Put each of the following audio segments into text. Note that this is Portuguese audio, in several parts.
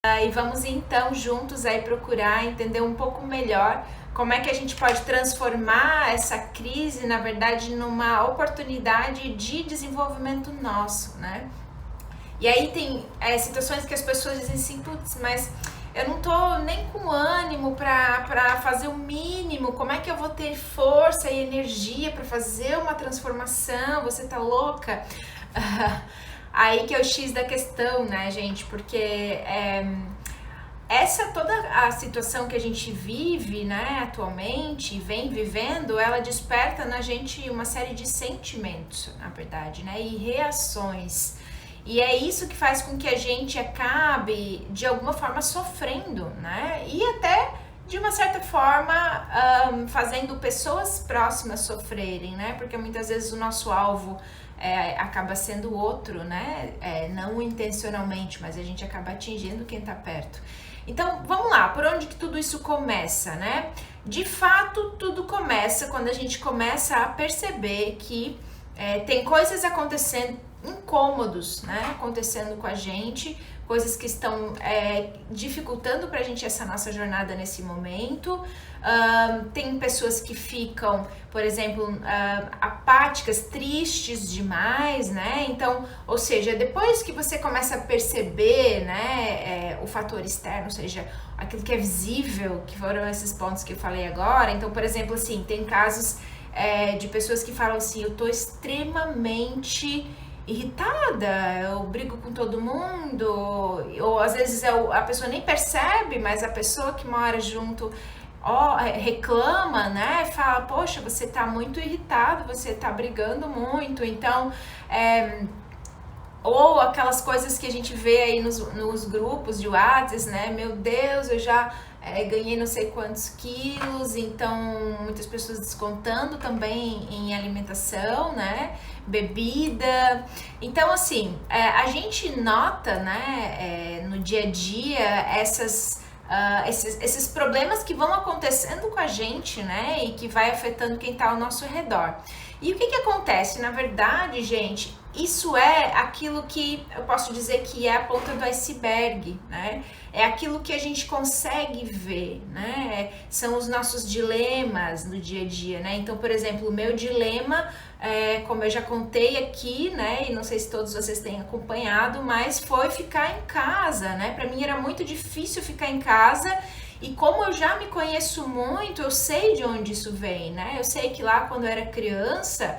E vamos então juntos aí procurar entender um pouco melhor como é que a gente pode transformar essa crise, na verdade, numa oportunidade de desenvolvimento nosso, né? E aí tem situações que as pessoas dizem assim, putz, mas eu não tô nem com ânimo pra fazer o mínimo, como é que eu vou ter força e energia pra fazer uma transformação? Você tá louca? Aí que é o X da questão, né, gente? Porque essa toda a situação que a gente vive, né, atualmente, vem vivendo, ela desperta na gente uma série de sentimentos, na verdade, né, e reações. E é isso que faz com que a gente acabe, de alguma forma, sofrendo, né, e até, de uma certa forma, fazendo pessoas próximas sofrerem, né, porque muitas vezes o nosso alvo acaba sendo outro, né, não intencionalmente, mas a gente acaba atingindo quem tá perto. Então, vamos lá, por onde que tudo isso começa, né? De fato, tudo começa quando a gente começa a perceber que tem coisas acontecendo, incômodos, né? Acontecendo com a gente, coisas que estão dificultando pra gente essa nossa jornada nesse momento. Tem pessoas que ficam, por exemplo, apáticas, tristes demais, né? Então, ou seja, depois que você começa a perceber, né, o fator externo, ou seja, aquilo que é visível, que foram esses pontos que eu falei agora. Então, por exemplo, assim, tem casos de pessoas que falam assim, eu tô extremamente irritada, eu brigo com todo mundo, ou às vezes a pessoa nem percebe, mas a pessoa que mora junto reclama, né? Fala, poxa, você tá muito irritado, você tá brigando muito. Então, ou aquelas coisas que a gente vê aí nos grupos de WhatsApp, né? Meu Deus, eu já ganhei não sei quantos quilos, então muitas pessoas descontando também em alimentação, né? Bebida. Então, assim, a gente nota, né, no dia a dia esses problemas que vão acontecendo com a gente, né, e que vai afetando quem está ao nosso redor. E o que acontece? Na verdade, gente, isso é aquilo que eu posso dizer que é a ponta do iceberg, né? É aquilo que a gente consegue ver, né? São os nossos dilemas no dia a dia, né? Então, por exemplo, o meu dilema, como eu já contei aqui, né? E não sei se todos vocês têm acompanhado, mas foi ficar em casa, né? Para mim era muito difícil ficar em casa. E como eu já me conheço muito, eu sei de onde isso vem, né? Eu sei que lá quando eu era criança,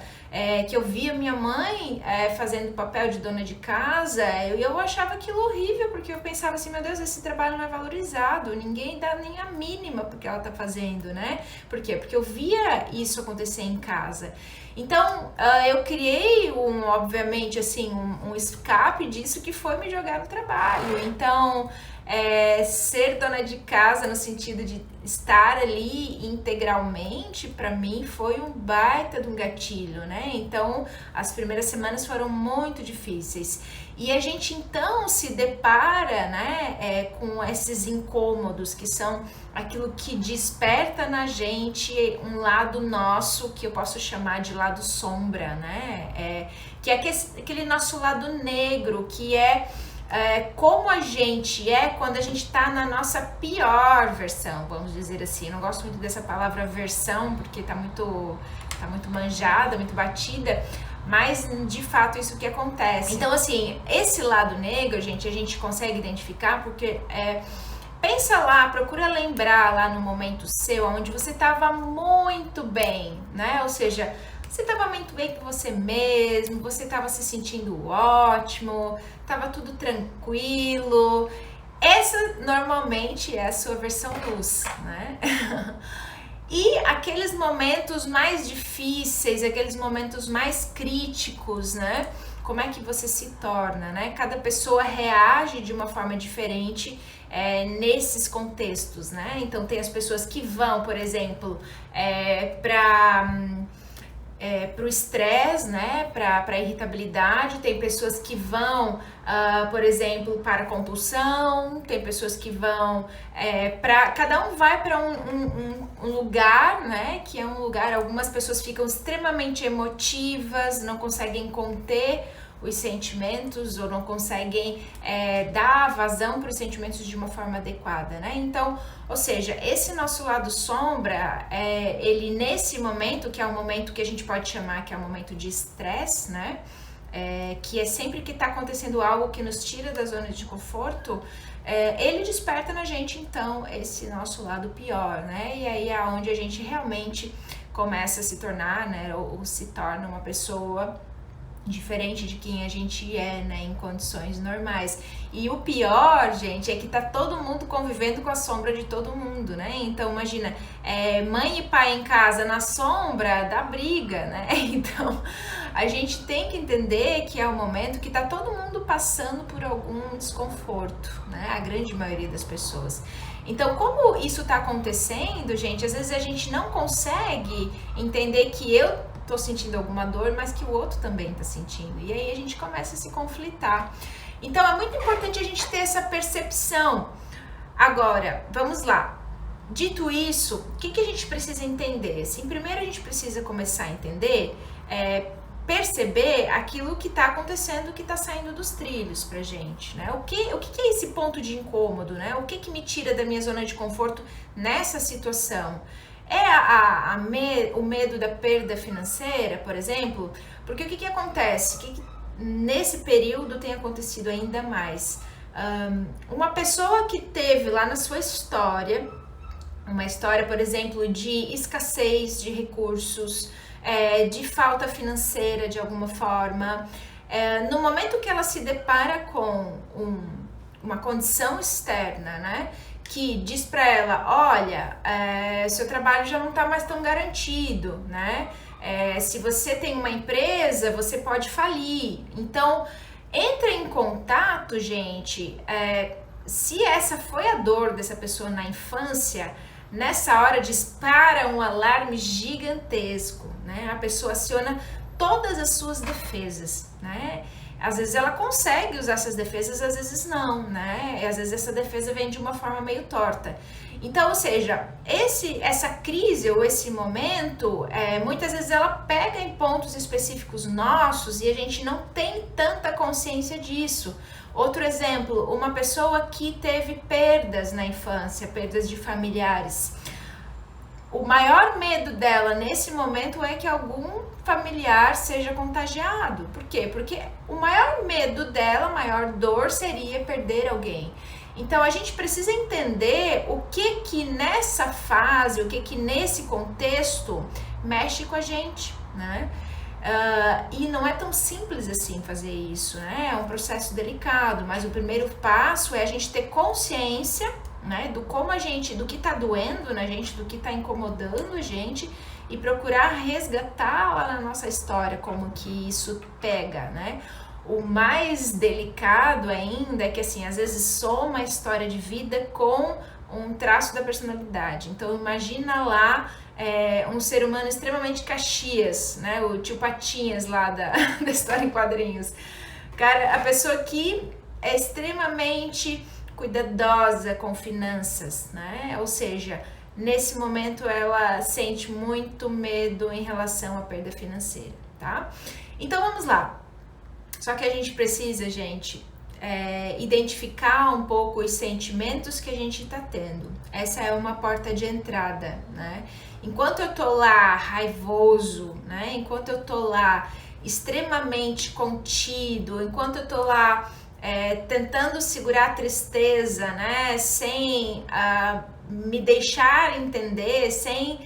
que eu via minha mãe fazendo o papel de dona de casa, eu achava aquilo horrível, porque eu pensava assim, meu Deus, esse trabalho não é valorizado, ninguém dá nem a mínima porque ela tá fazendo, né? Por quê? Porque eu via isso acontecer em casa. Então, eu criei obviamente, assim, um escape disso que foi me jogar no trabalho. Então, ser dona de casa no sentido de estar ali integralmente, para mim foi um baita de um gatilho, né? Então, as primeiras semanas foram muito difíceis. E a gente então se depara, né, com esses incômodos que são aquilo que desperta na gente um lado nosso que eu posso chamar de lado sombra, né? Que é aquele nosso lado negro, que como a gente quando a gente tá na nossa pior versão, vamos dizer assim. Eu não gosto muito dessa palavra versão, porque tá muito manjada, muito batida, mas de fato isso que acontece. Então, assim, esse lado negro, gente, a gente consegue identificar porque pensa lá, procura lembrar lá no momento seu, onde você estava muito bem, né? Ou seja, você estava muito bem com você mesmo, você estava se sentindo ótimo, estava tudo tranquilo. Essa normalmente é a sua versão luz, né? E aqueles momentos mais difíceis, aqueles momentos mais críticos, né? Como é que você se torna, né? Cada pessoa reage de uma forma diferente nesses contextos, né? Então tem as pessoas que vão, por exemplo, para o estresse, né, para a irritabilidade. Tem pessoas que vão, por exemplo, para a compulsão. Tem pessoas que vão cada um vai para um lugar, né, que é um lugar. Algumas pessoas ficam extremamente emotivas, não conseguem conter os sentimentos ou não conseguem dar vazão para os sentimentos de uma forma adequada, né? Então, ou seja, esse nosso lado sombra, ele nesse momento, que é um momento que a gente pode chamar que é um momento de estresse, né? Que é sempre que está acontecendo algo que nos tira da zona de conforto, ele desperta na gente, então, esse nosso lado pior, né? E aí é onde a gente realmente começa a se tornar, né? Ou se torna uma pessoa diferente de quem a gente é, né, em condições normais. E o pior, gente, é que tá todo mundo convivendo com a sombra de todo mundo, né? Então, imagina, mãe e pai em casa na sombra dá briga, né? Então, a gente tem que entender que é um momento que tá todo mundo passando por algum desconforto, né? A grande maioria das pessoas. Então, como isso tá acontecendo, gente, às vezes a gente não consegue entender que eu tô sentindo alguma dor, mas que o outro também tá sentindo. E aí a gente começa a se conflitar. Então é muito importante a gente ter essa percepção. Agora, vamos lá. Dito isso, o que a gente precisa entender? Assim, primeiro a gente precisa começar a entender, perceber aquilo que tá acontecendo, que tá saindo dos trilhos pra gente, né? O que é esse ponto de incômodo, né? O que me tira da minha zona de conforto nessa situação? O medo da perda financeira, por exemplo? Porque o que acontece? Que nesse período tem acontecido ainda mais. Uma pessoa que teve lá na sua história, uma história, por exemplo, de escassez de recursos, de falta financeira de alguma forma, no momento que ela se depara com uma condição externa, né? Que diz para ela, olha, seu trabalho já não está mais tão garantido, né? Se você tem uma empresa, você pode falir. Então, entra em contato, gente, se essa foi a dor dessa pessoa na infância, nessa hora dispara um alarme gigantesco, né? A pessoa aciona todas as suas defesas, né? Às vezes ela consegue usar essas defesas, às vezes não, né? E às vezes essa defesa vem de uma forma meio torta. Então, ou seja, essa crise ou esse momento, muitas vezes ela pega em pontos específicos nossos e a gente não tem tanta consciência disso. Outro exemplo, uma pessoa que teve perdas na infância, perdas de familiares. O maior medo dela nesse momento é que algum familiar seja contagiado. Por quê? Porque o maior medo dela, a maior dor seria perder alguém. Então a gente precisa entender o que nessa fase, o que nesse contexto mexe com a gente, né? E não é tão simples assim fazer isso, né? É um processo delicado, mas o primeiro passo é a gente ter consciência, né, do que tá doendo na gente, do que tá incomodando a gente e procurar resgatar lá na nossa história como que isso pega, né? O mais delicado ainda é que, assim, às vezes soma a história de vida com um traço da personalidade. Então, imagina lá um ser humano extremamente Caxias, né? O tio Patinhas lá da história em quadrinhos. Cara, a pessoa que é extremamente cuidadosa com finanças, né? Ou seja, nesse momento ela sente muito medo em relação à perda financeira, tá? Então, vamos lá. Só que a gente precisa, gente, identificar um pouco os sentimentos que a gente tá tendo. Essa é uma porta de entrada, né? Enquanto eu tô lá raivoso, né? Enquanto eu tô lá extremamente contido, enquanto eu tô lá tentando segurar a tristeza, né? Sem me deixar entender, sem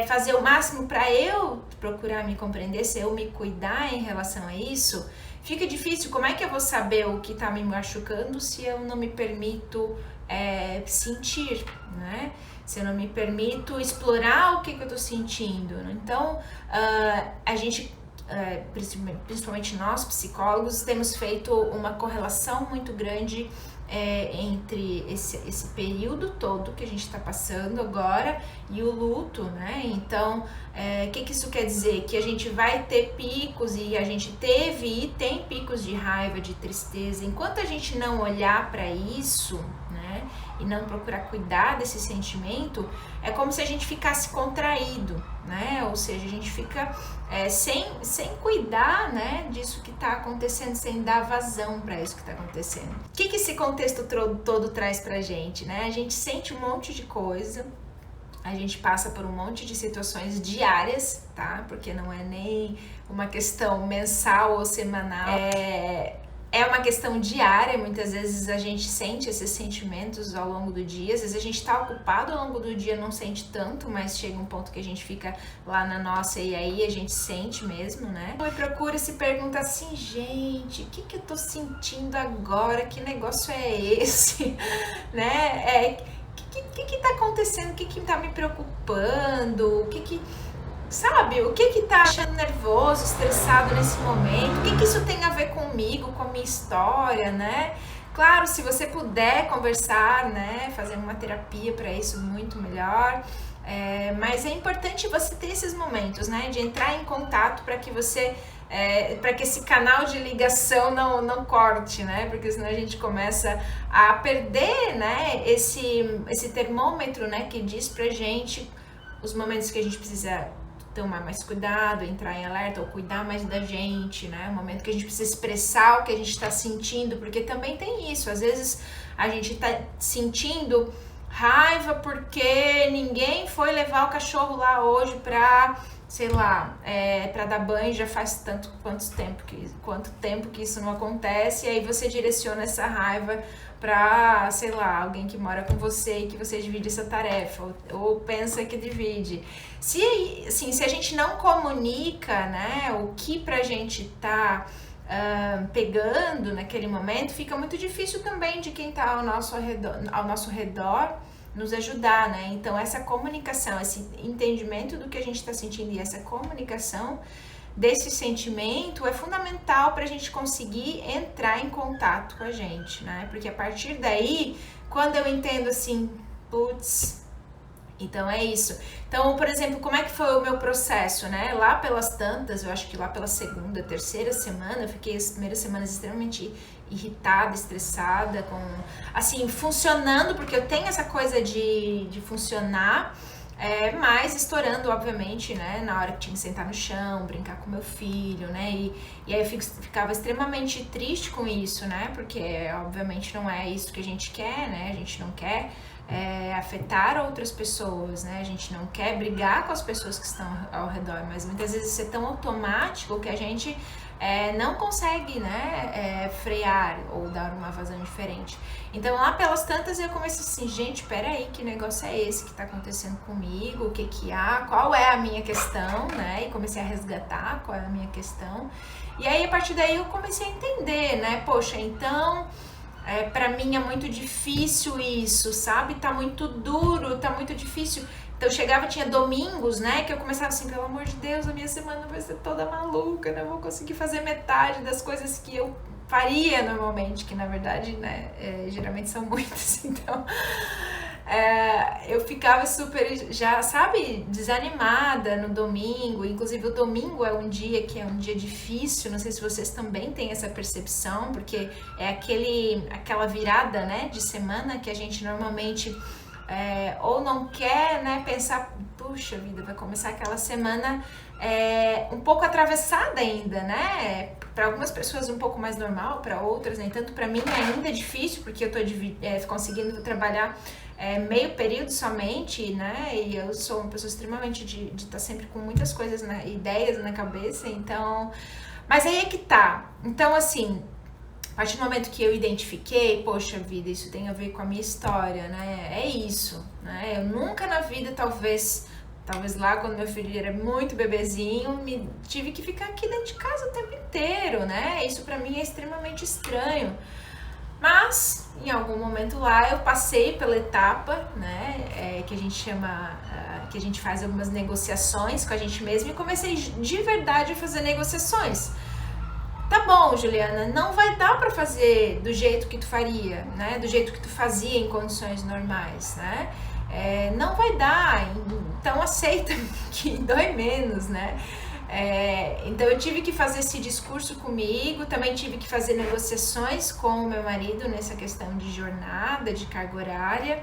fazer o máximo para eu procurar me compreender, se eu me cuidar em relação a isso, fica difícil. Como é que eu vou saber o que tá me machucando se eu não me permito sentir, né? Se eu não me permito explorar o que eu tô sentindo. Então, a gente, principalmente nós psicólogos, temos feito uma correlação muito grande entre esse período todo que a gente está passando agora e o luto, né? Então, que isso quer dizer? Que a gente vai ter picos, e a gente teve e tem picos de raiva, de tristeza. Enquanto a gente não olhar para isso, né, e não procurar cuidar desse sentimento, é como se a gente ficasse contraído, né? Ou seja, a gente fica sem cuidar, né, disso que está acontecendo, sem dar vazão para isso que está acontecendo. O que esse contexto todo traz pra gente, né? A gente sente um monte de coisa, a gente passa por um monte de situações diárias, tá? Porque não é nem uma questão mensal ou semanal, é uma questão diária. Muitas vezes a gente sente esses sentimentos ao longo do dia, às vezes a gente tá ocupado ao longo do dia, não sente tanto, mas chega um ponto que a gente fica lá na nossa e aí a gente sente mesmo, né? E procura se perguntar assim, gente, o que eu tô sentindo agora? Que negócio é esse? Né? O que tá acontecendo? O que tá me preocupando? Sabe, o que tá deixando nervoso, estressado nesse momento? O que isso tem a ver comigo, com a minha história, né? Claro, se você puder conversar, né, fazer uma terapia para isso, muito melhor. Mas é importante você ter esses momentos, né, de entrar em contato para que você, para que esse canal de ligação não corte, né, porque senão a gente começa a perder, né, esse termômetro, né, que diz pra gente os momentos que a gente precisa tomar mais cuidado, entrar em alerta ou cuidar mais da gente, né? O momento que a gente precisa expressar o que a gente está sentindo, porque também tem isso. Às vezes a gente tá sentindo raiva porque ninguém foi levar o cachorro lá hoje pra, sei lá, pra dar banho, já faz quanto tempo que isso não acontece, e aí você direciona essa raiva pra, sei lá, alguém que mora com você e que você divide essa tarefa, ou pensa que divide. Se a gente não comunica, né, o que pra gente tá pegando naquele momento, fica muito difícil também de quem tá ao nosso redor nos ajudar, né? Então essa comunicação, esse entendimento do que a gente está sentindo e essa comunicação desse sentimento é fundamental para a gente conseguir entrar em contato com a gente, né? Porque a partir daí, quando eu entendo assim, putz, então é isso. Então, por exemplo, como é que foi o meu processo, né? Lá pelas tantas, eu acho que lá pela segunda, terceira semana, eu fiquei as primeiras semanas extremamente irritada, estressada, assim, funcionando, porque eu tenho essa coisa de funcionar, mas estourando, obviamente, né, na hora que tinha que sentar no chão, brincar com meu filho, né, e aí eu ficava extremamente triste com isso, né, porque obviamente não é isso que a gente quer, né, a gente não quer afetar outras pessoas, né, a gente não quer brigar com as pessoas que estão ao redor, mas muitas vezes isso é tão automático que a gente não consegue, né, frear ou dar uma vazão diferente. Então lá pelas tantas eu comecei assim, gente, peraí, que negócio é esse que tá acontecendo comigo, o que há, qual é a minha questão, né, e comecei a resgatar qual é a minha questão, e aí a partir daí eu comecei a entender, né, poxa, então pra mim é muito difícil isso, sabe, tá muito duro, tá muito difícil. Então eu chegava, tinha domingos, né, que eu começava assim, pelo amor de Deus, a minha semana vai ser toda maluca, não vou conseguir fazer metade das coisas que eu faria normalmente, que na verdade, né, geralmente são muitas, então eu ficava super, já, sabe, desanimada no domingo. Inclusive o domingo é um dia que é um dia difícil, não sei se vocês também têm essa percepção, porque é aquela virada, né, de semana que a gente normalmente ou não quer, né, pensar, puxa vida, vai começar aquela semana um pouco atravessada ainda, né, para algumas pessoas um pouco mais normal, para outras nem tanto. Para mim ainda é difícil, porque eu tô conseguindo trabalhar meio período somente, né, e eu sou uma pessoa extremamente de estar sempre com muitas coisas, né, ideias na cabeça, então, mas aí é que tá. Então assim, a partir do momento que eu identifiquei, poxa vida, isso tem a ver com a minha história, né? É isso, né? Eu nunca na vida, talvez lá quando meu filho era muito bebezinho, tive que ficar aqui dentro de casa o tempo inteiro, né? Isso pra mim é extremamente estranho. Mas, em algum momento lá, eu passei pela etapa, né? Que a gente chama, que a gente faz algumas negociações com a gente mesmo, e comecei de verdade a fazer negociações. tá bom, Juliana, não vai dar pra fazer do jeito que tu faria, né? Do jeito que tu fazia em condições normais, né? Não vai dar, então aceita que dói menos, né? Então eu tive que fazer esse discurso comigo, também tive que fazer negociações com o meu marido nessa questão de jornada, de carga horária.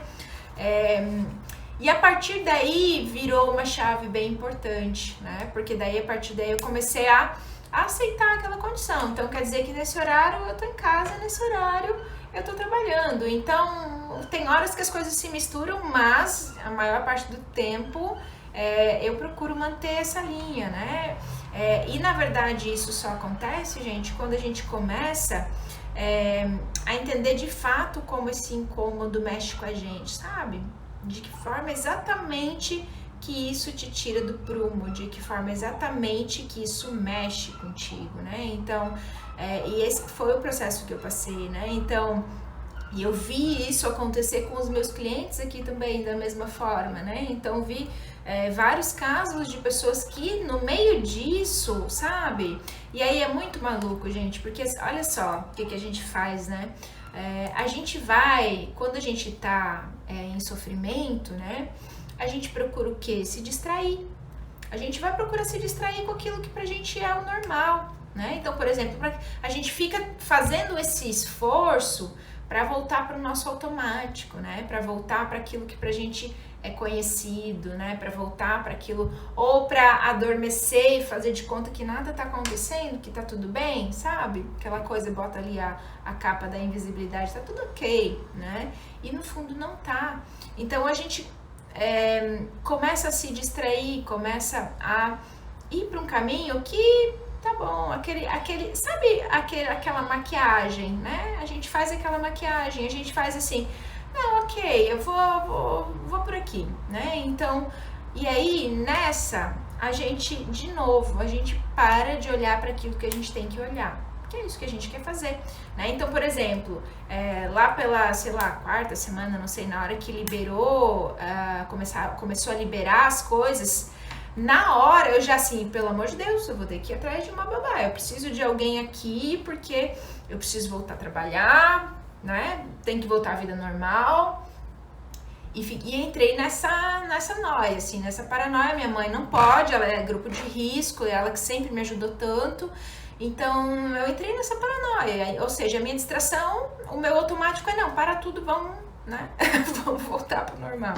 E a partir daí virou uma chave bem importante, né? Porque daí, a partir daí, eu comecei a aceitar aquela condição. Então, quer dizer que nesse horário eu tô em casa, nesse horário eu tô trabalhando. Então, tem horas que as coisas se misturam, mas a maior parte do tempo eu procuro manter essa linha, né? E, na verdade, isso só acontece, gente, quando a gente começa a entender de fato como esse incômodo mexe com a gente, sabe? De que forma exatamente que isso te tira do prumo, de que forma exatamente que isso mexe contigo, né? Então, e esse foi o processo que eu passei, né? Então, e eu vi isso acontecer com os meus clientes aqui também, da mesma forma, né? Então, vi vários casos de pessoas que no meio disso, sabe? E aí é muito maluco, gente, porque olha só o que a gente faz, né? A gente vai, quando a gente tá em sofrimento, né? A gente procura o quê? Se distrair. A gente vai procurar se distrair com aquilo que pra gente é o normal, né? Então, por exemplo, a gente fica fazendo esse esforço para voltar para o nosso automático, né? Para voltar para aquilo que pra gente é conhecido, né? Para voltar para aquilo, ou para adormecer e fazer de conta que nada tá acontecendo, que tá tudo bem, sabe? Aquela coisa, bota ali a capa da invisibilidade, tá tudo ok, né? E no fundo não tá. Então a gente começa a se distrair, começa a ir para um caminho que tá bom, sabe aquela maquiagem, né? A gente faz aquela maquiagem, a gente faz assim, não, ok, eu vou por aqui, né? Então, e aí nessa, a gente, de novo, a gente para de olhar para aquilo que a gente tem que olhar, que é isso que a gente quer fazer, né? Então, por exemplo, lá pela, sei lá, quarta semana, não sei, na hora que liberou, começou a liberar as coisas, na hora eu já assim, pelo amor de Deus, eu vou ter que ir atrás de uma babá, eu preciso de alguém aqui porque eu preciso voltar a trabalhar, né? Tem que voltar à vida normal. E entrei nessa noia, assim, nessa paranoia. Minha mãe não pode, ela é grupo de risco, ela que sempre me ajudou tanto. Então, eu entrei nessa paranoia, ou seja, a minha distração, o meu automático é não, para tudo, vamos, né, vamos voltar pro normal.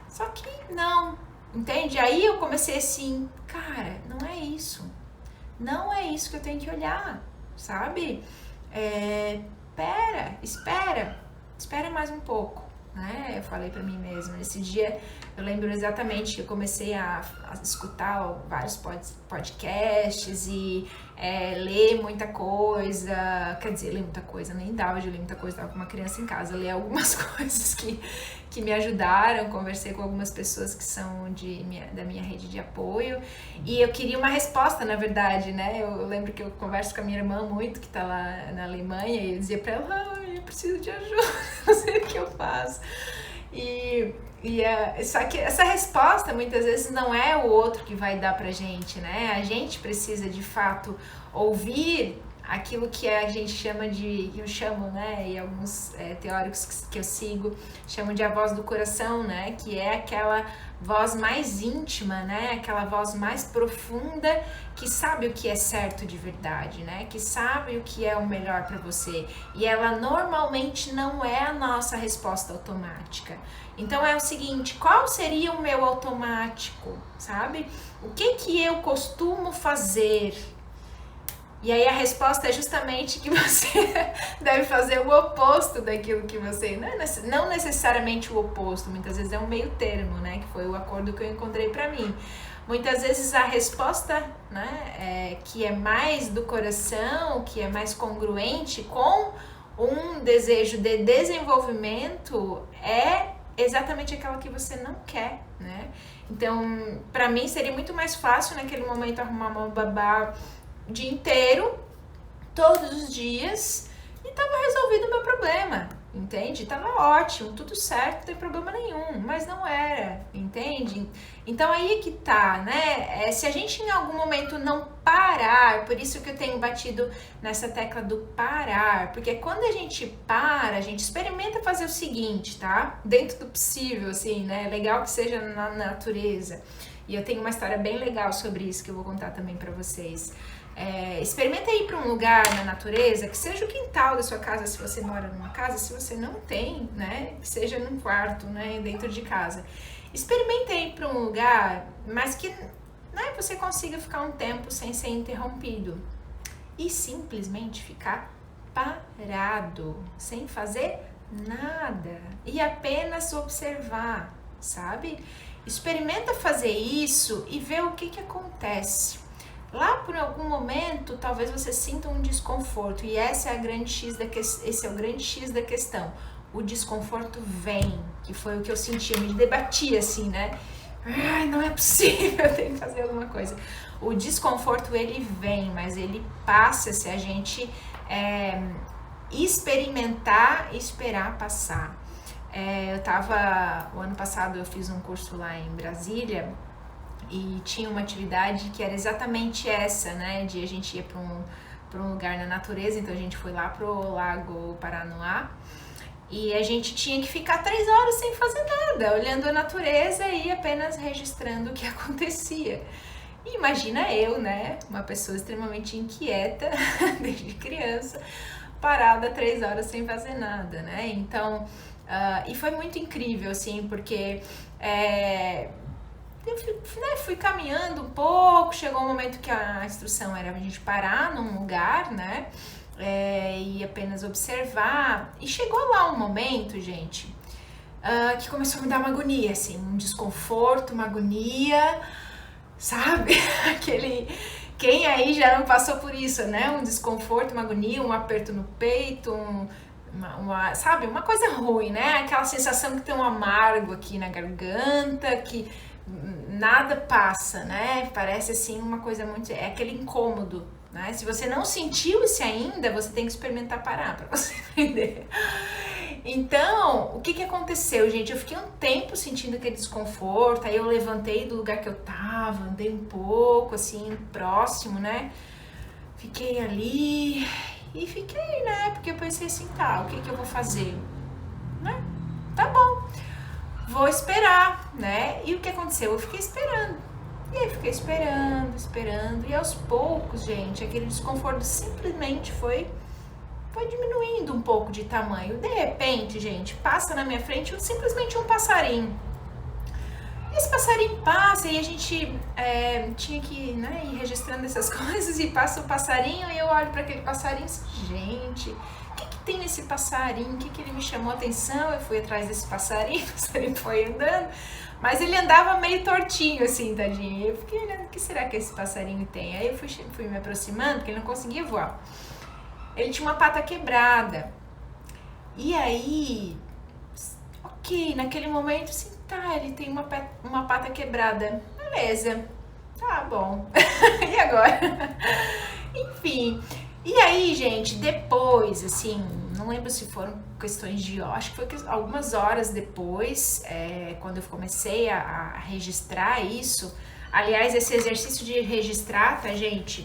Só que não, entende? Aí eu comecei assim, cara, não é isso que eu tenho que olhar, sabe? Espera mais um pouco, né? Eu falei pra mim mesma, nesse dia eu lembro exatamente que eu comecei a escutar vários podcasts e ler muita coisa, quer dizer, ler muita coisa, nem dava de ler muita coisa, tava com uma criança em casa, ler algumas coisas que me ajudaram, conversei com algumas pessoas que são da minha rede de apoio, e eu queria uma resposta, na verdade, né? Eu lembro que eu converso com a minha irmã muito, que tá lá na Alemanha, e eu dizia pra ela, eu preciso de ajuda, não sei o que eu faço. Só que essa resposta muitas vezes não é o outro que vai dar pra gente, né? A gente precisa de fato ouvir aquilo que a gente chama de, eu chamo, né, e alguns teóricos que eu sigo chamam de a voz do coração, né, que é aquela voz mais íntima, né, aquela voz mais profunda que sabe o que é certo de verdade, né, que sabe o que é o melhor para você, e ela normalmente não é a nossa resposta automática. Então é o seguinte, qual seria o meu automático, sabe? O que eu costumo fazer? E aí a resposta é justamente que você deve fazer o oposto daquilo que você... Não necessariamente o oposto, muitas vezes é um meio termo, né? Que foi o acordo que eu encontrei pra mim. Muitas vezes a resposta, né, que é mais do coração, que é mais congruente com um desejo de desenvolvimento, é exatamente aquela que você não quer, né? Então, pra mim seria muito mais fácil naquele momento arrumar uma babá o dia inteiro, todos os dias, e tava resolvido o meu problema, entende? Tava ótimo, tudo certo, não tem problema nenhum, mas não era, entende? Então aí que tá, né? Se a gente em algum momento não parar, por isso que eu tenho batido nessa tecla do parar, porque quando a gente para, a gente experimenta fazer o seguinte, tá? Dentro do possível, assim, né? Legal que seja na natureza. E eu tenho uma história bem legal sobre isso que eu vou contar também pra vocês. Experimenta ir para um lugar na natureza, que seja o quintal da sua casa, se você mora numa casa, se você não tem, né, que seja num quarto, né, dentro de casa. Experimenta ir para um lugar, mas que, né, você consiga ficar um tempo sem ser interrompido e simplesmente ficar parado, sem fazer nada e apenas observar, sabe? Experimenta fazer isso e ver o que acontece. Lá por algum momento, talvez você sinta um desconforto e esse é o grande X da questão. O desconforto vem, que foi o que eu senti, eu me debati assim, né? Ai, não é possível, eu tenho que fazer alguma coisa. O desconforto, ele vem, mas ele passa se a gente experimentar e esperar passar. O ano passado eu fiz um curso lá em Brasília, e tinha uma atividade que era exatamente essa, né, de a gente ia para um lugar na natureza, então a gente foi lá pro Lago Paranoá, e a gente tinha que ficar 3 horas sem fazer nada, olhando a natureza e apenas registrando o que acontecia. E imagina eu, né, uma pessoa extremamente inquieta, desde criança, parada 3 horas sem fazer nada, né, então, e foi muito incrível, assim, porque eu fui caminhando um pouco, chegou um momento que a instrução era a gente parar num lugar, né, e apenas observar, e chegou lá um momento, gente, que começou a me dar uma agonia, assim, um desconforto, uma agonia, sabe, quem aí já não passou por isso, né, um desconforto, uma agonia, um aperto no peito, sabe, uma coisa ruim, né, aquela sensação que tem um amargo aqui na garganta, que nada passa, né? Parece assim uma coisa muito... É aquele incômodo, né? Se você não sentiu isso ainda, você tem que experimentar parar pra você entender. Então, o que aconteceu, gente? Eu fiquei um tempo sentindo aquele desconforto, aí eu levantei do lugar que eu tava, andei um pouco, assim, próximo, né? Fiquei ali e fiquei, né? Porque eu pensei assim, tá, o que eu vou fazer? Né? Tá bom. Vou esperar, né? E o que aconteceu? Eu fiquei esperando. E aí fiquei esperando. E aos poucos, gente, aquele desconforto simplesmente foi diminuindo um pouco de tamanho. De repente, gente, passa na minha frente simplesmente um passarinho. Esse passarinho passa e a gente tinha que, né, ir registrando essas coisas e passa o passarinho e eu olho para aquele passarinho e assim, gente... O que tem nesse passarinho? O que ele me chamou a atenção? Eu fui atrás desse passarinho, o passarinho foi andando, mas ele andava meio tortinho assim, tadinho. Eu fiquei olhando, o que será que esse passarinho tem? Aí eu fui me aproximando, porque ele não conseguia voar. Ele tinha uma pata quebrada. E aí, ok, naquele momento, assim, tá, ele tem uma pata quebrada. Beleza, tá bom. E agora? Enfim... E aí, gente, depois, assim, não lembro se foram questões de... Acho que foi algumas horas depois, quando eu comecei a registrar isso. Aliás, esse exercício de registrar, tá, gente?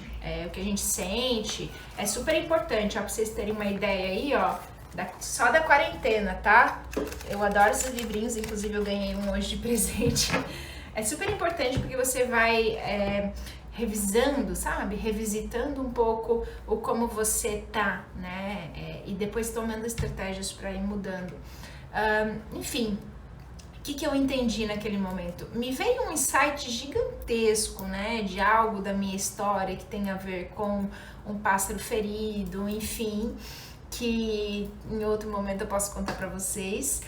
O que a gente sente é super importante, ó, pra vocês terem uma ideia aí, ó. Só da quarentena, tá? Eu adoro esses livrinhos, inclusive eu ganhei um hoje de presente. É super importante porque você vai... revisando, sabe? Revisitando um pouco o como você tá, né? E depois tomando estratégias para ir mudando. Enfim, o que eu entendi naquele momento? Me veio um insight gigantesco, né? De algo da minha história que tem a ver com um pássaro ferido, enfim, que em outro momento eu posso contar para vocês.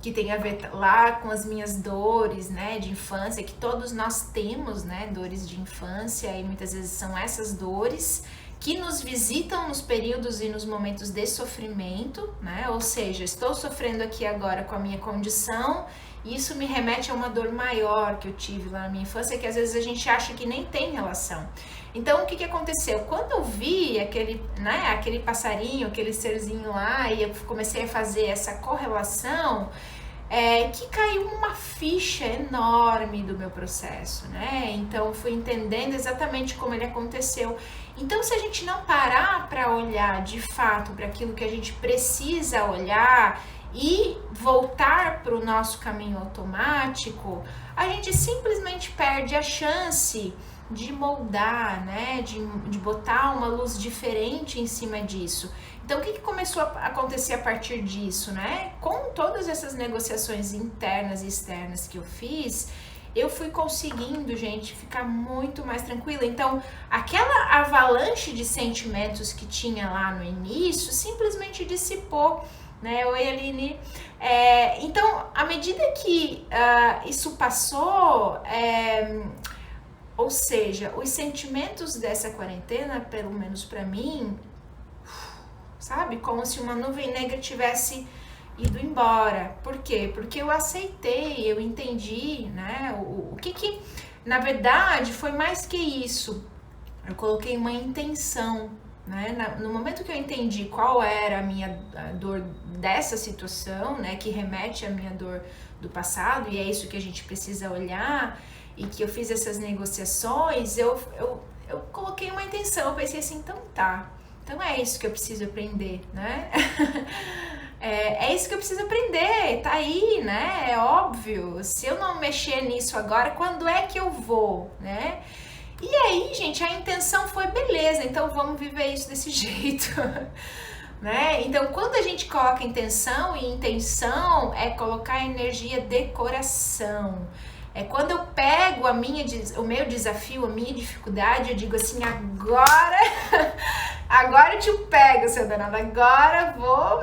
Que tem a ver lá com as minhas dores, né, de infância, que todos nós temos, né, dores de infância, e muitas vezes são essas dores que nos visitam nos períodos e nos momentos de sofrimento, né, ou seja, estou sofrendo aqui agora com a minha condição, e isso me remete a uma dor maior que eu tive lá na minha infância, que às vezes a gente acha que nem tem relação. Então, o que aconteceu? Quando eu vi aquele passarinho, aquele serzinho lá, e eu comecei a fazer essa correlação, que caiu uma ficha enorme do meu processo, né? Então, eu fui entendendo exatamente como ele aconteceu. Então, se a gente não parar para olhar de fato para aquilo que a gente precisa olhar e voltar para o nosso caminho automático, a gente simplesmente perde a chance de moldar, né? De botar uma luz diferente em cima disso. Então, o que começou a acontecer a partir disso, né? Com todas essas negociações internas e externas que eu fiz, eu fui conseguindo, gente, ficar muito mais tranquila. Então, aquela avalanche de sentimentos que tinha lá no início simplesmente dissipou, né? Oi, Aline. Então, à medida que isso passou, ou seja, os sentimentos dessa quarentena, pelo menos para mim, sabe? Como se uma nuvem negra tivesse ido embora. Por quê? Porque eu aceitei, eu entendi, né? O que na verdade foi mais que isso. Eu coloquei uma intenção, né? No momento que eu entendi qual era a dor dessa situação, né? Que remete à minha dor do passado, e é isso que a gente precisa olhar, e que eu fiz essas negociações, eu coloquei uma intenção, eu pensei assim, então tá. Então é isso que eu preciso aprender, né? É isso que eu preciso aprender, tá aí, né? É óbvio. Se eu não mexer nisso agora, quando é que eu vou, né? E aí, gente, a intenção foi beleza, então vamos viver isso desse jeito, né? Então, quando a gente coloca intenção, e intenção é colocar energia de coração. É quando eu pego o meu desafio, a minha dificuldade, eu digo assim, agora eu te pego, seu danado, agora vou,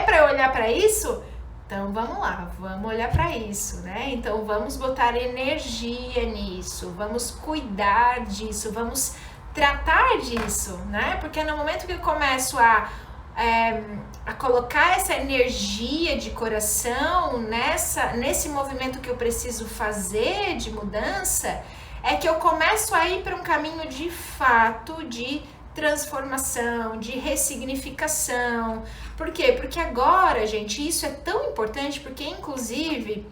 para eu olhar para isso? Então vamos lá, vamos olhar para isso, né? Então vamos botar energia nisso, vamos cuidar disso, vamos tratar disso, né? Porque no momento que eu começo a colocar essa energia de coração nesse movimento que eu preciso fazer de mudança, é que eu começo a ir para um caminho de fato de transformação, de ressignificação. Por quê? Porque agora, gente, isso é tão importante, porque inclusive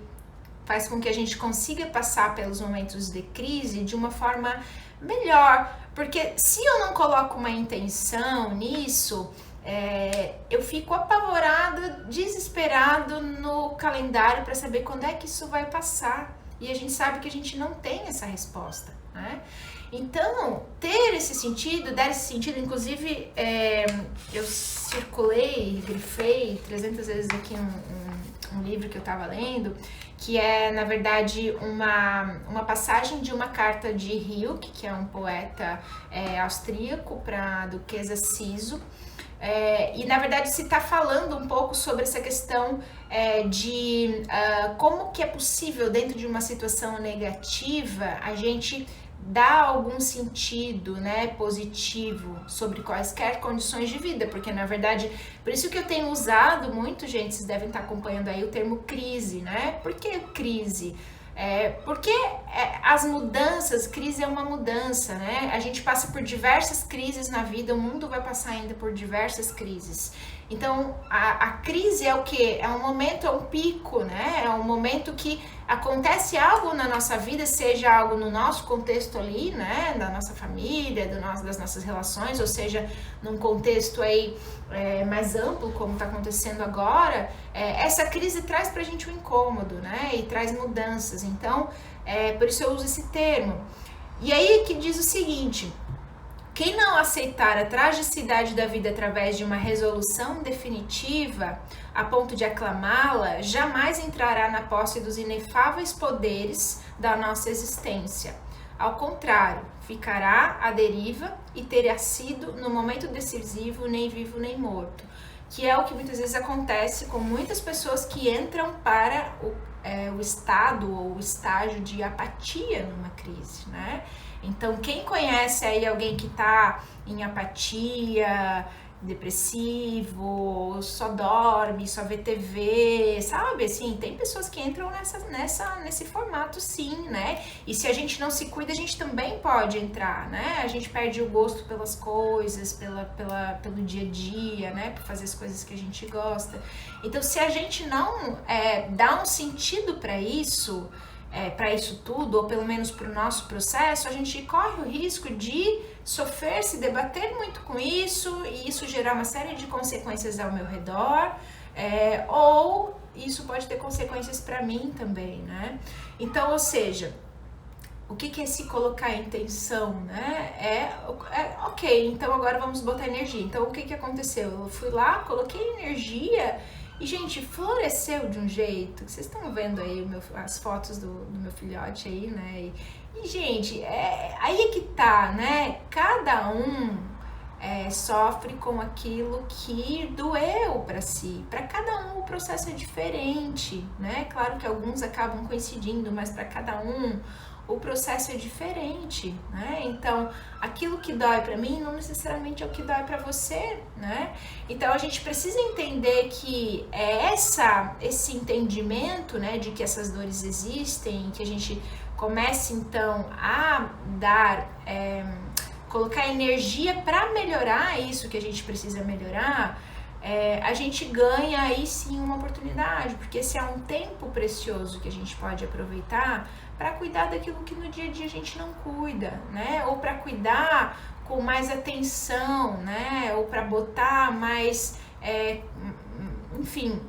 faz com que a gente consiga passar pelos momentos de crise de uma forma melhor. Porque se eu não coloco uma intenção nisso, eu fico apavorada, desesperado no calendário para saber quando é que isso vai passar. E a gente sabe que a gente não tem essa resposta, né? Então, ter esse sentido, dar esse sentido, inclusive eu circulei, grifei 300 vezes aqui um livro que eu estava lendo, que é, na verdade, uma passagem de uma carta de Hilke, que é um poeta austríaco, para a duquesa Siso. E na verdade se está falando um pouco sobre essa questão de como que é possível dentro de uma situação negativa a gente dar algum sentido, né, positivo sobre quaisquer condições de vida, porque na verdade, por isso que eu tenho usado muito, gente, vocês devem estar acompanhando aí o termo crise, né? Por que crise? Porque as mudanças, crise é uma mudança, né? A gente passa por diversas crises na vida, o mundo vai passar ainda por diversas crises. Então, a crise é o quê? É um momento, é um pico, né? É um momento que acontece algo na nossa vida, seja algo no nosso contexto ali, né? Da nossa família, das nossas relações, ou seja, num contexto aí mais amplo, como está acontecendo agora. Essa crise traz pra gente um incômodo, né? E traz mudanças. Então, por isso eu uso esse termo. E aí que diz o seguinte: quem não aceitar a tragicidade da vida através de uma resolução definitiva, a ponto de aclamá-la, jamais entrará na posse dos inefáveis poderes da nossa existência. Ao contrário, ficará à deriva e terá sido, no momento decisivo, nem vivo nem morto. Que é o que muitas vezes acontece com muitas pessoas que entram para o estado ou o estágio de apatia numa crise, né? Então, quem conhece aí alguém que está em apatia, depressivo, só dorme, só vê TV, sabe? Assim, tem pessoas que entram nesse formato, sim, né? E se a gente não se cuida, a gente também pode entrar, né? A gente perde o gosto pelas coisas, pelo dia a dia, né? Por fazer as coisas que a gente gosta. Então, se a gente não dá um sentido para isso tudo, ou pelo menos para o nosso processo, a gente corre o risco de sofrer, se debater muito com isso, e isso gerar uma série de consequências ao meu redor, ou isso pode ter consequências para mim também, né? Então, ou seja, o que é se colocar em tensão, né? Ok, então agora vamos botar energia. Então, o que aconteceu? Eu fui lá, coloquei energia e, gente, floresceu de um jeito. Vocês estão vendo aí as fotos do meu filhote aí, né? E gente, aí é que tá, né? Cada um sofre com aquilo que doeu para si. Para cada um o processo é diferente, né? Claro que alguns acabam coincidindo, mas para cada um o processo é diferente, né? Então, aquilo que dói para mim não necessariamente é o que dói para você, né? Então, a gente precisa entender que esse entendimento, né, de que essas dores existem, que a gente comece então a colocar energia para melhorar isso que a gente precisa melhorar, a gente ganha aí sim uma oportunidade, porque esse é um tempo precioso que a gente pode aproveitar para cuidar daquilo que no dia a dia a gente não cuida, né? Ou para cuidar com mais atenção, né? Ou para botar mais, enfim,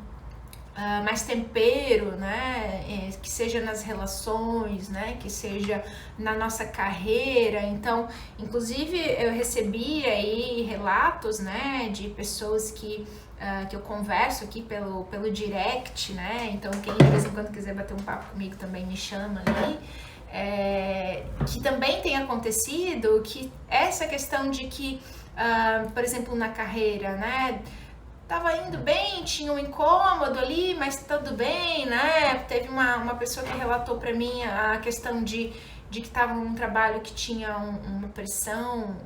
mais tempero, né? Que seja nas relações, né? Que seja na nossa carreira. Então, inclusive, eu recebi aí relatos, né? De pessoas que eu converso aqui pelo direct, né? Então, quem de vez em quando quiser bater um papo comigo também me chama ali. Que também tem acontecido que essa questão de que, por exemplo, na carreira, né? Tava indo bem, tinha um incômodo ali, mas tudo bem, né? Teve uma pessoa que relatou para mim a questão de que estava num trabalho que tinha uma pressão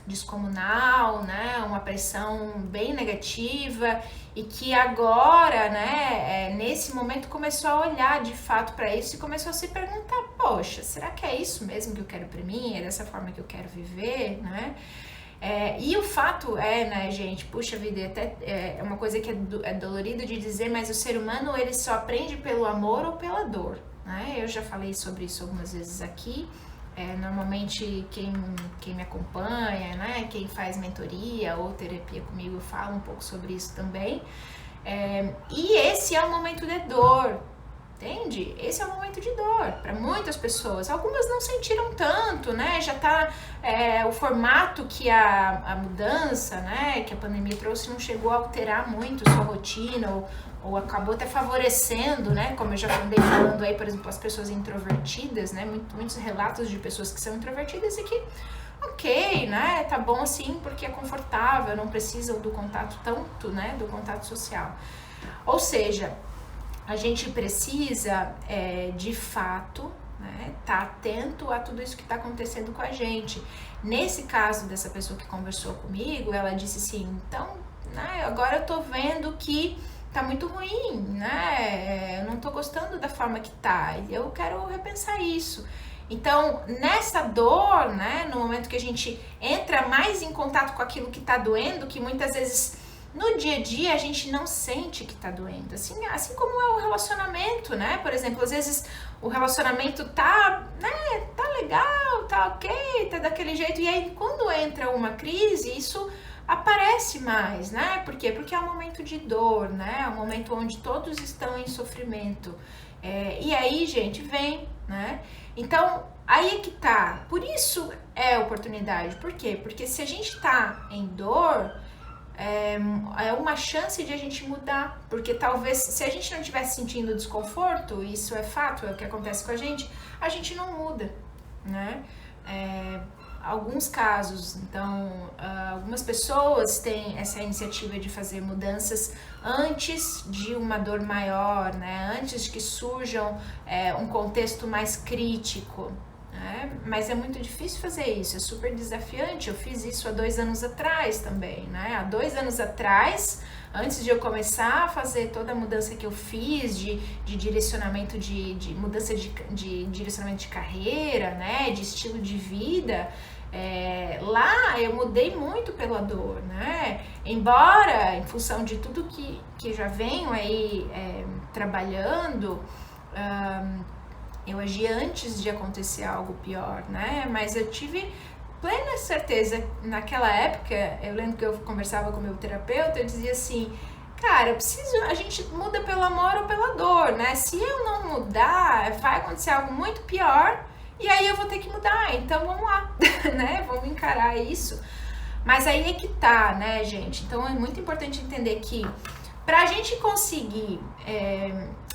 descomunal, né? Uma pressão bem negativa e que agora, né? Nesse momento começou a olhar de fato para isso e começou a se perguntar, poxa, será que é isso mesmo que eu quero para mim? É dessa forma que eu quero viver, né? E o fato né, gente, puxa vida, até é uma coisa que é dolorido de dizer, mas o ser humano, ele só aprende pelo amor ou pela dor, né? Eu já falei sobre isso algumas vezes aqui. Normalmente quem me acompanha, né, quem faz mentoria ou terapia comigo, fala um pouco sobre isso também. E esse é um momento de dor, entende? Esse é um momento de dor para muitas pessoas. Algumas não sentiram tanto, né? Já tá o formato que a mudança, né, que a pandemia trouxe não chegou a alterar muito sua rotina ou acabou até favorecendo, né? Como eu já andei falando aí, por exemplo, as pessoas introvertidas, né? Muitos relatos de pessoas que são introvertidas e que ok, né? Tá bom assim porque é confortável, não precisam do contato tanto, né? Do contato social. Ou seja, a gente precisa, de fato, né, tá atento a tudo isso que está acontecendo com a gente. Nesse caso dessa pessoa que conversou comigo, ela disse assim, então, né, agora eu tô vendo que tá muito ruim, né, eu não tô gostando da forma que tá, eu quero repensar isso. Então, nessa dor, né, no momento que a gente entra mais em contato com aquilo que tá doendo, que muitas vezes no dia a dia a gente não sente que tá doendo, assim como é o relacionamento, né? Por exemplo, às vezes o relacionamento tá, né, tá legal, tá ok, tá daquele jeito, e aí quando entra uma crise, isso aparece mais, né? Por quê? Porque é um momento de dor, né? É um momento onde todos estão em sofrimento. E aí, gente, vem, né? Então, aí é que tá. Por isso é oportunidade. Por quê? Porque se a gente tá em dor, é uma chance de a gente mudar, porque talvez se a gente não estivesse sentindo desconforto, isso é fato, é o que acontece com a gente não muda, né? Alguns casos, então, algumas pessoas têm essa iniciativa de fazer mudanças antes de uma dor maior, né? Antes que surjam um contexto mais crítico. né? Mas é muito difícil fazer isso, é super desafiante. Eu fiz isso há 2 anos atrás também, né? Há 2 anos atrás, antes de eu começar a fazer toda a mudança que eu fiz de direcionamento, de mudança de direcionamento de carreira, né? De estilo de vida, lá eu mudei muito pela dor, né? Embora, em função de tudo que eu já venho aí trabalhando, eu agi antes de acontecer algo pior, né? Mas eu tive plena certeza, naquela época, eu lembro que eu conversava com o meu terapeuta, eu dizia assim, cara, a gente muda pelo amor ou pela dor, né? Se eu não mudar, vai acontecer algo muito pior e aí eu vou ter que mudar, então vamos lá, né? Vamos encarar isso. Mas aí é que tá, né, gente? Então é muito importante entender que pra gente conseguir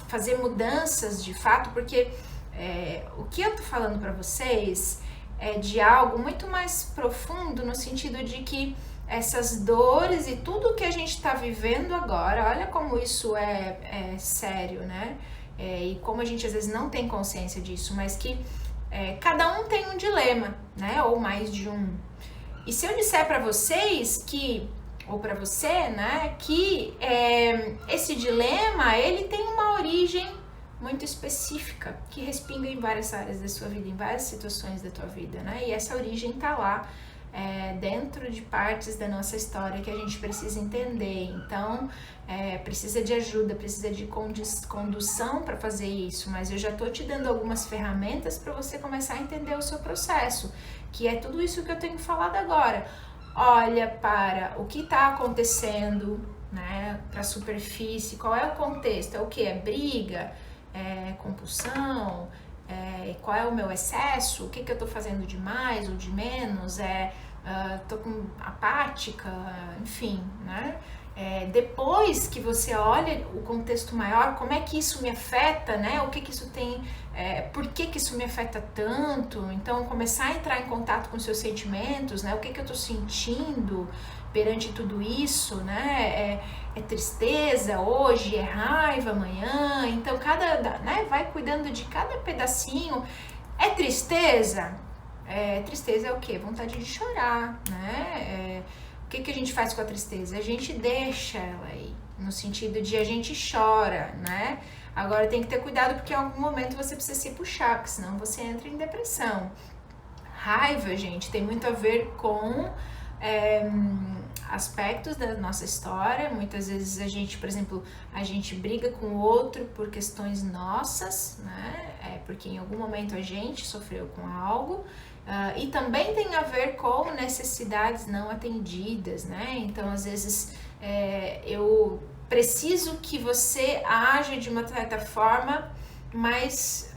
fazer mudanças de fato, porque o que eu tô falando pra vocês é de algo muito mais profundo, no sentido de que essas dores e tudo que a gente tá vivendo agora, olha como isso é sério, né? E como a gente às vezes não tem consciência disso, mas que cada um tem um dilema, né? Ou mais de um. E se eu disser pra vocês que, ou pra você, né, que esse dilema, ele tem uma origem muito específica, que respinga em várias áreas da sua vida, em várias situações da tua vida, né? E essa origem tá lá dentro de partes da nossa história que a gente precisa entender. Então, precisa de ajuda, precisa de condução para fazer isso, mas eu já tô te dando algumas ferramentas para você começar a entender o seu processo, que é tudo isso que eu tenho falado agora. Olha para o que está acontecendo, né, para a superfície, qual é o contexto, é o que? É briga? É compulsão? Qual é o meu excesso? O que eu tô fazendo de mais ou de menos? Tô apática, enfim, né? Depois que você olha o contexto maior, como é que isso me afeta, né? O que isso tem, por que isso me afeta tanto? Então, começar a entrar em contato com seus sentimentos, né? O que eu tô sentindo perante tudo isso, né? É tristeza hoje, é raiva amanhã, então né? Vai cuidando de cada pedacinho. É tristeza? Tristeza é o quê? Vontade de chorar, né? O que a gente faz com a tristeza? A gente deixa ela aí, no sentido de a gente chora, né? Agora tem que ter cuidado porque em algum momento você precisa se puxar, porque senão você entra em depressão. Raiva, gente, tem muito a ver com aspectos da nossa história. Muitas vezes a gente, por exemplo, a gente briga com o outro por questões nossas, né? Porque em algum momento a gente sofreu com algo. E também tem a ver com necessidades não atendidas, né? Então, às vezes, eu preciso que você haja de uma certa forma, mas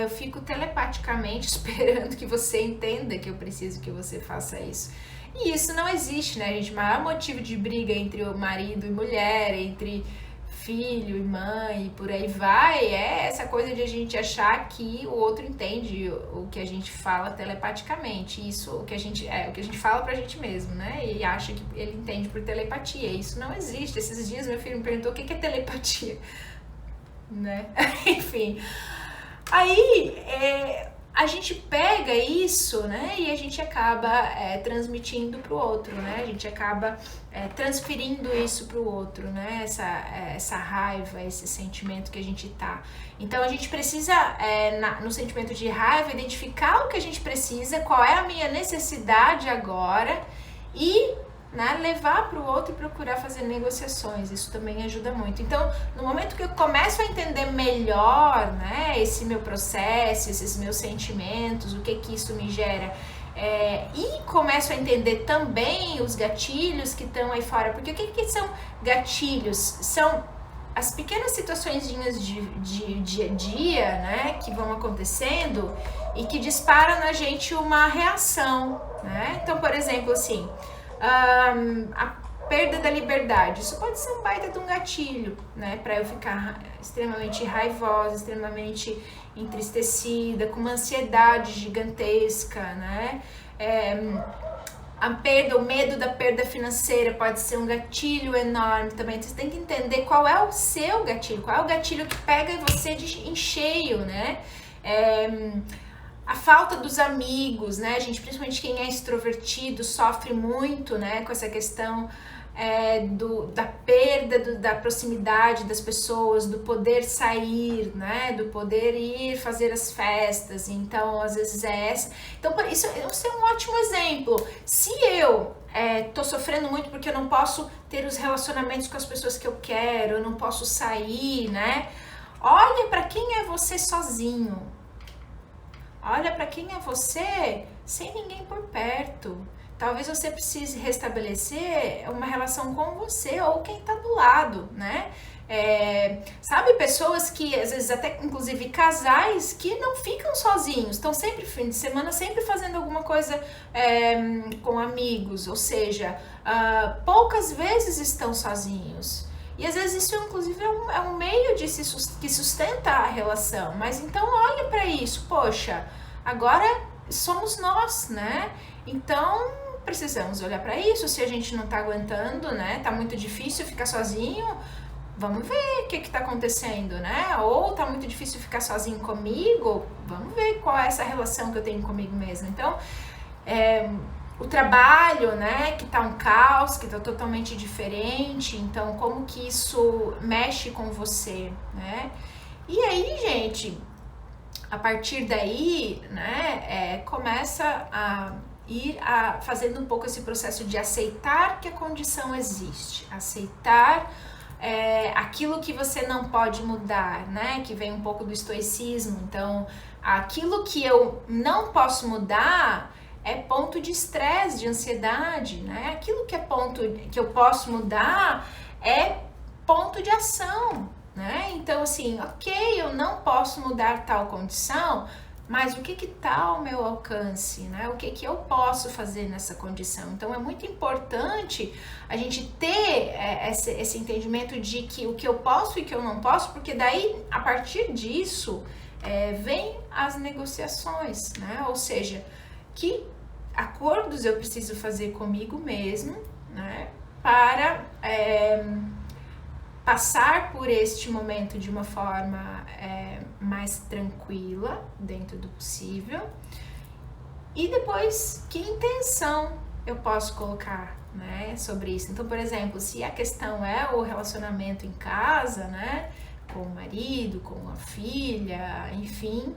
eu fico telepaticamente esperando que você entenda que eu preciso que você faça isso. E isso não existe, né, gente? O maior motivo de briga entre o marido e mulher, entre filho e mãe e por aí vai, é essa coisa de a gente achar que o outro entende o que a gente fala telepaticamente. Isso, o que a gente fala pra gente mesmo, né? E acha que ele entende por telepatia. Isso não existe. Esses dias meu filho me perguntou o que é telepatia, né? Enfim. Aí, a gente pega isso, né, e a gente acaba transmitindo pro outro, né, a gente acaba transferindo isso pro outro, né, essa raiva, esse sentimento que a gente tá. Então a gente precisa, no sentimento de raiva, identificar o que a gente precisa, qual é a minha necessidade agora e, né, levar para o outro e procurar fazer negociações. Isso também ajuda muito. Então, no momento que eu começo a entender melhor, né, esse meu processo, esses meus sentimentos, o que isso me gera, e começo a entender também os gatilhos que estão aí fora, porque o que são gatilhos? São as pequenas situações de dia a dia, né, que vão acontecendo e que disparam na gente uma reação, né? Então, por exemplo, assim, a perda da liberdade, isso pode ser um baita de um gatilho, né, para eu ficar extremamente raivosa, extremamente entristecida, com uma ansiedade gigantesca, né, o medo da perda financeira pode ser um gatilho enorme também. Você tem que entender qual é o seu gatilho, qual é o gatilho que pega você em cheio, né, A falta dos amigos, né? A gente, principalmente quem é extrovertido, sofre muito, né, com essa questão da perda da proximidade das pessoas, do poder sair, né, do poder ir fazer as festas. Então, às vezes é essa. Então, isso é um ótimo exemplo. Se eu tô sofrendo muito porque eu não posso ter os relacionamentos com as pessoas que eu quero, eu não posso sair, né? Olha para quem é você sozinho. Olha para quem é você sem ninguém por perto. Talvez você precise restabelecer uma relação com você ou quem tá do lado, né? Sabe, pessoas que, às vezes até inclusive casais que não ficam sozinhos, estão sempre, fim de semana, sempre fazendo alguma coisa com amigos, ou seja, poucas vezes estão sozinhos. E às vezes isso, inclusive, é um meio que sustenta a relação. Mas então olha para isso, poxa, agora somos nós, né? Então precisamos olhar para isso. Se a gente não tá aguentando, né? Tá muito difícil ficar sozinho, vamos ver o que tá acontecendo, né? Ou tá muito difícil ficar sozinho comigo, vamos ver qual é essa relação que eu tenho comigo mesmo. Então, o trabalho, né, que tá um caos, que tá totalmente diferente, então como que isso mexe com você, né? E aí, gente, a partir daí, né, começa a ir fazendo um pouco esse processo de aceitar que a condição existe, aceitar aquilo que você não pode mudar, né, que vem um pouco do estoicismo. Então, aquilo que eu não posso mudar é ponto de estresse, de ansiedade, né? Aquilo que é ponto que eu posso mudar é ponto de ação, né? Então, assim, ok, eu não posso mudar tal condição, mas o que tá ao meu alcance, né? O que eu posso fazer nessa condição? Então, é muito importante a gente ter esse entendimento de que o que eu posso e o que eu não posso, porque daí, a partir disso, vem as negociações, né? Ou seja, que acordos eu preciso fazer comigo mesmo, né, para passar por este momento de uma forma mais tranquila, dentro do possível, e depois que intenção eu posso colocar, né, sobre isso. Então, por exemplo, se a questão é o relacionamento em casa, né, com o marido, com a filha, enfim,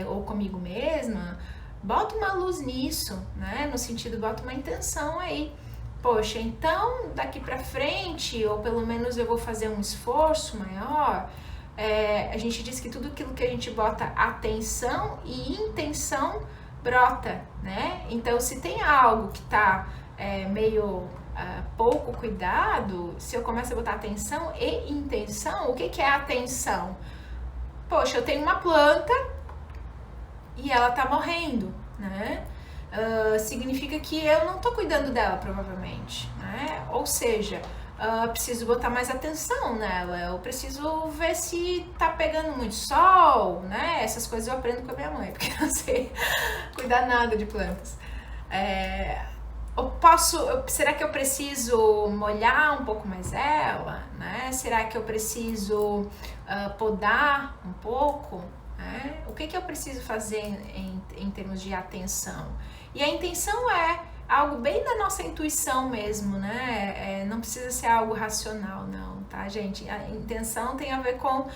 ou comigo mesma, bota uma luz nisso, né? No sentido, bota uma intenção aí. Poxa, então daqui pra frente, ou pelo menos eu vou fazer um esforço maior. A gente diz que tudo aquilo que a gente bota atenção e intenção brota, né? Então, se tem algo que tá meio pouco cuidado, se eu começo a botar atenção e intenção, o que é atenção? Poxa, eu tenho uma planta e ela tá morrendo, né? Significa que eu não tô cuidando dela, provavelmente, né? Ou seja, preciso botar mais atenção nela, eu preciso ver se tá pegando muito sol, né? Essas coisas eu aprendo com a minha mãe, porque eu não sei cuidar nada de plantas. Será que eu preciso molhar um pouco mais ela, né? Será que eu preciso podar um pouco? O que eu preciso fazer em termos de atenção? E a intenção é algo bem da nossa intuição mesmo, né? Não precisa ser algo racional, não, tá, gente? A intenção tem a ver com,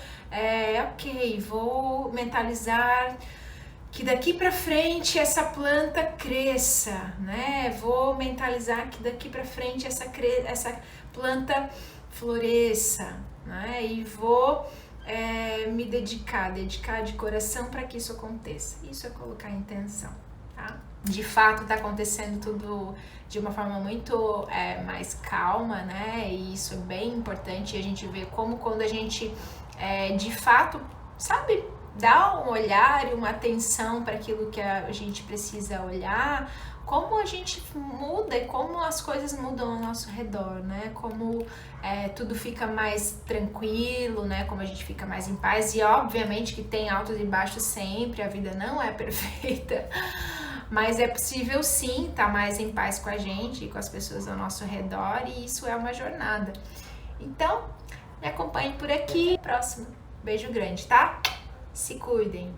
ok, vou mentalizar que daqui para frente essa planta cresça, né? Vou mentalizar que daqui para frente essa planta floresça, né? E vou me dedicar de coração para que isso aconteça. Isso é colocar intenção, tá? De fato tá acontecendo tudo de uma forma muito mais calma, né? E isso é bem importante. A gente vê como quando a gente de fato, sabe, dá um olhar e uma atenção para aquilo que a gente precisa olhar, como a gente muda e como as coisas mudam ao nosso redor, né? Como tudo fica mais tranquilo, né? Como a gente fica mais em paz. E obviamente que tem altos e baixos sempre, a vida não é perfeita, mas é possível sim estar mais em paz com a gente e com as pessoas ao nosso redor, e isso é uma jornada. Então, me acompanhe por aqui. Próximo. Beijo grande, tá? Se cuidem.